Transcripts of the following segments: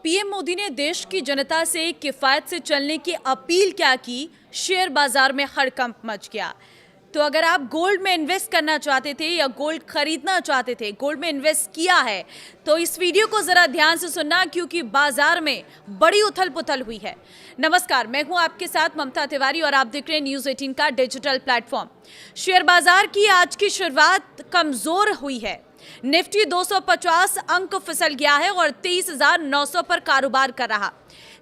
PM Modi ने देश की जनता से किफायत से चलने की अपील क्या की, शेयर बाजार में हड़कंप मच गया। तो अगर आप गोल्ड में इन्वेस्ट करना चाहते थे या गोल्ड खरीदना चाहते थे, गोल्ड में इन्वेस्ट किया है, तो इस वीडियो को जरा ध्यान से सुनना, क्योंकि बाजार में बड़ी उथल पुथल हुई है। नमस्कार, मैं हूं आपके साथ ममता तिवारी और आप देख रहे हैं न्यूज 18 का डिजिटल प्लेटफॉर्म। शेयर बाजार की आज की शुरुआत कमजोर हुई है। निफ्टी 250 अंक फिसल गया है और 23,900 पर कारोबार कर रहा।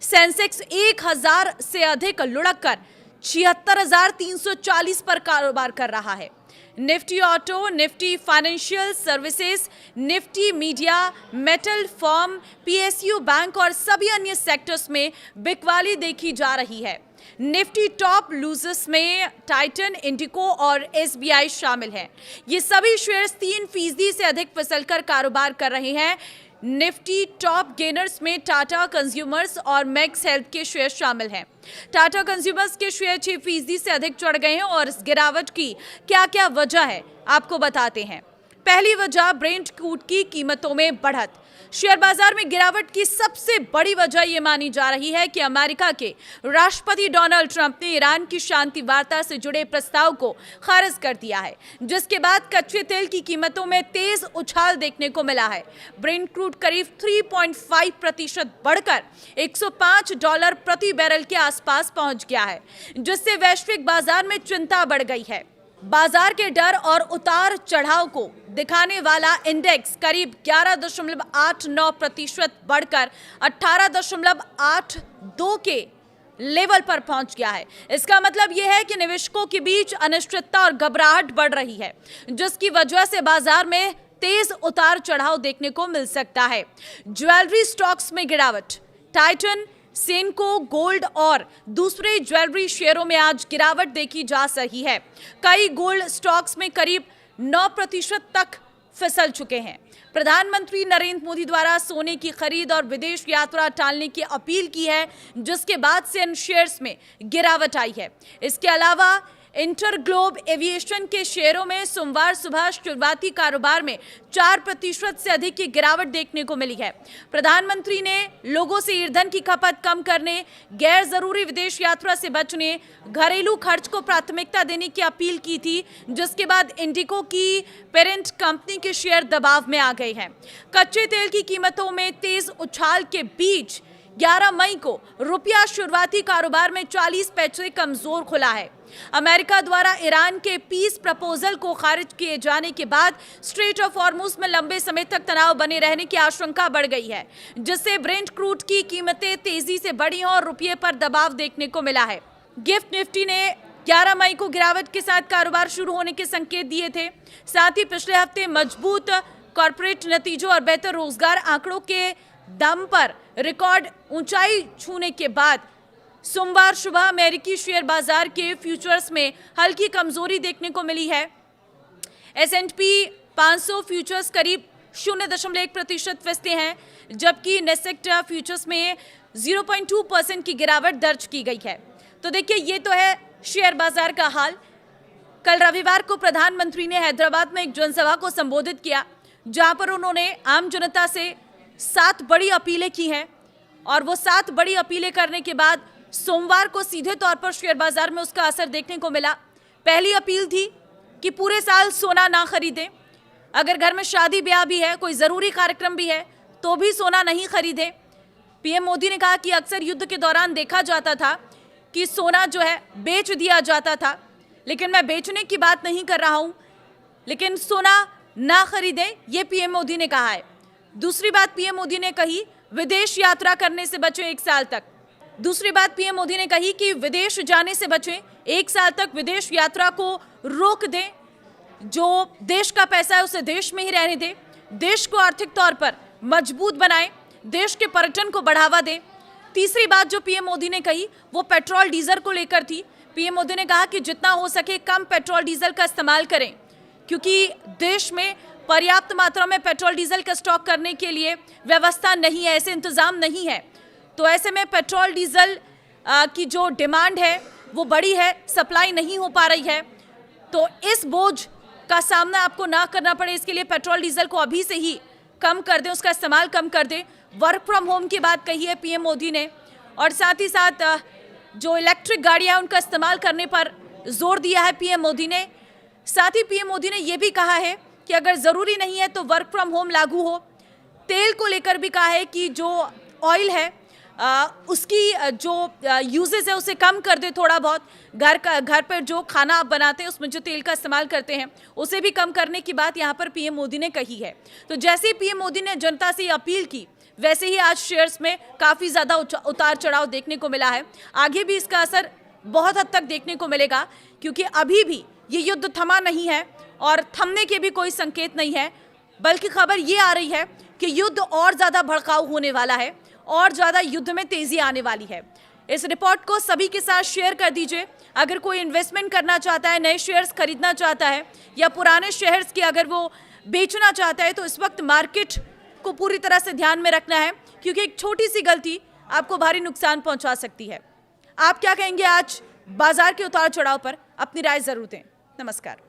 सेंसेक्स 1,000 से अधिक लुढ़क कर 76,340 पर कारोबार कर रहा है। Nifty auto, Nifty financial services, Nifty media, metal, form, PSU bank और सभी अन्य सेक्टर्स में बिकवाली देखी जा रही है। निफ्टी टॉप लूजर्स में टाइटन, इंडिको और एसबीआई शामिल हैं। ये सभी शेयर्स 3% से अधिक फिसलकर कारोबार कर रहे हैं। निफ्टी टॉप गेनर्स में टाटा कंज्यूमर्स और मैक्स हेल्थ के शेयर शामिल हैं। टाटा कंज्यूमर्स के शेयर 6% से अधिक चढ़ गए हैं और इस गिरावट की क्या क्या वजह है आपको बताते हैं। पहली वजह ब्रेंट क्रूड की कीमतों में बढ़त। शेयर बाजार में गिरावट की सबसे बड़ी वजह यह मानी जा रही है कि अमेरिका के राष्ट्रपति डोनाल्ड ट्रंप ने ईरान की शांति वार्ता से जुड़े प्रस्ताव को खारिज कर दिया है, जिसके बाद कच्चे तेल की कीमतों में तेज उछाल देखने को मिला है। ब्रेंट क्रूड करीब 3.5% बढ़कर $105 प्रति बैरल के आसपास पहुंच गया है, जिससे वैश्विक बाजार में चिंता बढ़ गई है। बाजार के डर और उतार चढ़ाव को दिखाने वाला इंडेक्स करीब 11.89% बढ़कर 18.82 के लेवल पर पहुंच गया है। इसका मतलब यह है कि निवेशकों के बीच अनिश्चितता और घबराहट बढ़ रही है, जिसकी वजह से बाजार में तेज उतार चढ़ाव देखने को मिल सकता है। ज्वेलरी स्टॉक्स में गिरावट। टाइटन, सेनको, गोल्ड और दूसरे ज्वेलरी शेयरों में आज गिरावट देखी जा रही है। कई गोल्ड स्टॉक्स में करीब 9% तक फिसल चुके हैं। प्रधानमंत्री नरेंद्र मोदी द्वारा सोने की खरीद और विदेश यात्रा टालने की अपील की है, जिसके बाद से इन शेयर्स में गिरावट आई है। इसके अलावा इंटरग्लोब एविएशन के शेयरों में सोमवार सुबह शुरुआती कारोबार में 4% से अधिक की गिरावट देखने को मिली है। प्रधानमंत्री ने लोगों से ईंधन की खपत कम करने, गैर जरूरी विदेश यात्रा से बचने, घरेलू खर्च को प्राथमिकता देने की अपील की थी, जिसके बाद इंडिको की पेरेंट कंपनी के शेयर दबाव में आ गए हैं। कच्चे तेल की कीमतों में तेज उछाल के बीच 11 मई को रुपया शुरुआती कारोबार में 40 पैसे कमजोर खुला है। अमेरिका द्वारा ईरान के पीस प्रपोजल को खारिज किए जाने के बाद स्ट्रेट ऑफ हॉर्मुज में लंबे समय तक तनाव बने रहने की आशंका बढ़ गई है, जिससे ब्रेंट क्रूड की कीमतें तेजी से बढ़ी और रुपये पर दबाव देखने को मिला है। गिफ्ट निफ्टी ने 11 मई को गिरावट के साथ कारोबार शुरू होने के संकेत दिए थे। साथ ही पिछले हफ्ते मजबूत कॉर्पोरेट नतीजों और बेहतर रोजगार आंकड़ों के दम पर रिकॉर्ड ऊंचाई छूने के बाद सोमवार सुबह अमेरिकी शेयर बाजार के फ्यूचर्स में हल्की कमजोरी देखने को मिली है। S&P 500 फ्यूचर्स करीब 0.1% फिसले हैं, जबकि नेसेक्ट फ्यूचर्स में 0.2% की गिरावट दर्ज की गई है। तो देखिए, ये तो है शेयर बाजार का हाल। कल रविवार को प्रधानमंत्री ने हैदराबाद में एक जनसभा को संबोधित किया, जहां पर उन्होंने आम जनता से 7 बड़ी अपीलें की हैं, और वो 7 बड़ी अपीलें करने के बाद सोमवार को सीधे तौर पर शेयर बाजार में उसका असर देखने को मिला। पहली अपील थी कि पूरे साल सोना ना खरीदें। अगर घर में शादी ब्याह भी है, कोई ज़रूरी कार्यक्रम भी है, तो भी सोना नहीं खरीदें। पीएम मोदी ने कहा कि अक्सर युद्ध के दौरान देखा जाता था कि सोना जो है बेच दिया जाता था, लेकिन मैं बेचने की बात नहीं कर रहा हूँ, लेकिन सोना ना खरीदें, ये पीएम मोदी ने कहा है। दूसरी बात पीएम मोदी ने कही, विदेश यात्रा करने से बचें 1 साल तक। दूसरी बात पीएम मोदी ने कही कि विदेश जाने से बचें, 1 साल तक विदेश यात्रा को रोक दें। जो देश का पैसा है उसे देश में ही रहने दें, देश को आर्थिक तौर पर मजबूत बनाएं, देश के पर्यटन को बढ़ावा दें। तीसरी बात जो पीएम मोदी ने कही वो पेट्रोल डीजल को लेकर थी। पीएम मोदी ने कहा कि जितना हो सके कम पेट्रोल डीजल का इस्तेमाल करें, क्योंकि देश में पर्याप्त मात्रा में पेट्रोल डीजल का स्टॉक करने के लिए व्यवस्था नहीं है, ऐसे इंतजाम नहीं है। तो ऐसे में पेट्रोल डीजल की जो डिमांड है वो बड़ी है, सप्लाई नहीं हो पा रही है। तो इस बोझ का सामना आपको ना करना पड़े, इसके लिए पेट्रोल डीजल को अभी से ही कम कर दें, उसका इस्तेमाल कम कर दें। वर्क फ्रॉम होम की बात कही है पीएम मोदी ने, और साथ ही साथ जो इलेक्ट्रिक गाड़ियां हैं उनका इस्तेमाल करने पर जोर दिया है पीएम मोदी ने। साथ ही पीएम मोदी ने यह भी कहा है कि अगर ज़रूरी नहीं है तो वर्क फ्रॉम होम लागू हो। तेल को लेकर भी कहा है कि जो ऑयल है उसकी जो यूजेस है उसे कम कर दे, थोड़ा बहुत घर पर जो खाना आप बनाते हैं उसमें जो तेल का इस्तेमाल करते हैं उसे भी कम करने की बात यहाँ पर पीएम मोदी ने कही है। तो जैसे ही पीएम मोदी ने जनता से अपील की, वैसे ही आज शेयर्स में काफ़ी ज़्यादा उतार चढ़ाव देखने को मिला है। आगे भी इसका असर बहुत हद तक देखने को मिलेगा, क्योंकि अभी भी ये युद्ध थमा नहीं है और थमने के भी कोई संकेत नहीं है, बल्कि खबर ये आ रही है कि युद्ध और ज़्यादा भड़काऊ होने वाला है और ज़्यादा युद्ध में तेज़ी आने वाली है। इस रिपोर्ट को सभी के साथ शेयर कर दीजिए। अगर कोई इन्वेस्टमेंट करना चाहता है, नए शेयर्स खरीदना चाहता है या पुराने शेयर्स की अगर वो बेचना चाहता है, तो इस वक्त मार्केट को पूरी तरह से ध्यान में रखना है, क्योंकि एक छोटी सी गलती आपको भारी नुकसान पहुंचा सकती है। आप क्या कहेंगे आज बाजार के उतार चढ़ाव पर? अपनी राय जरूर दें। नमस्कार।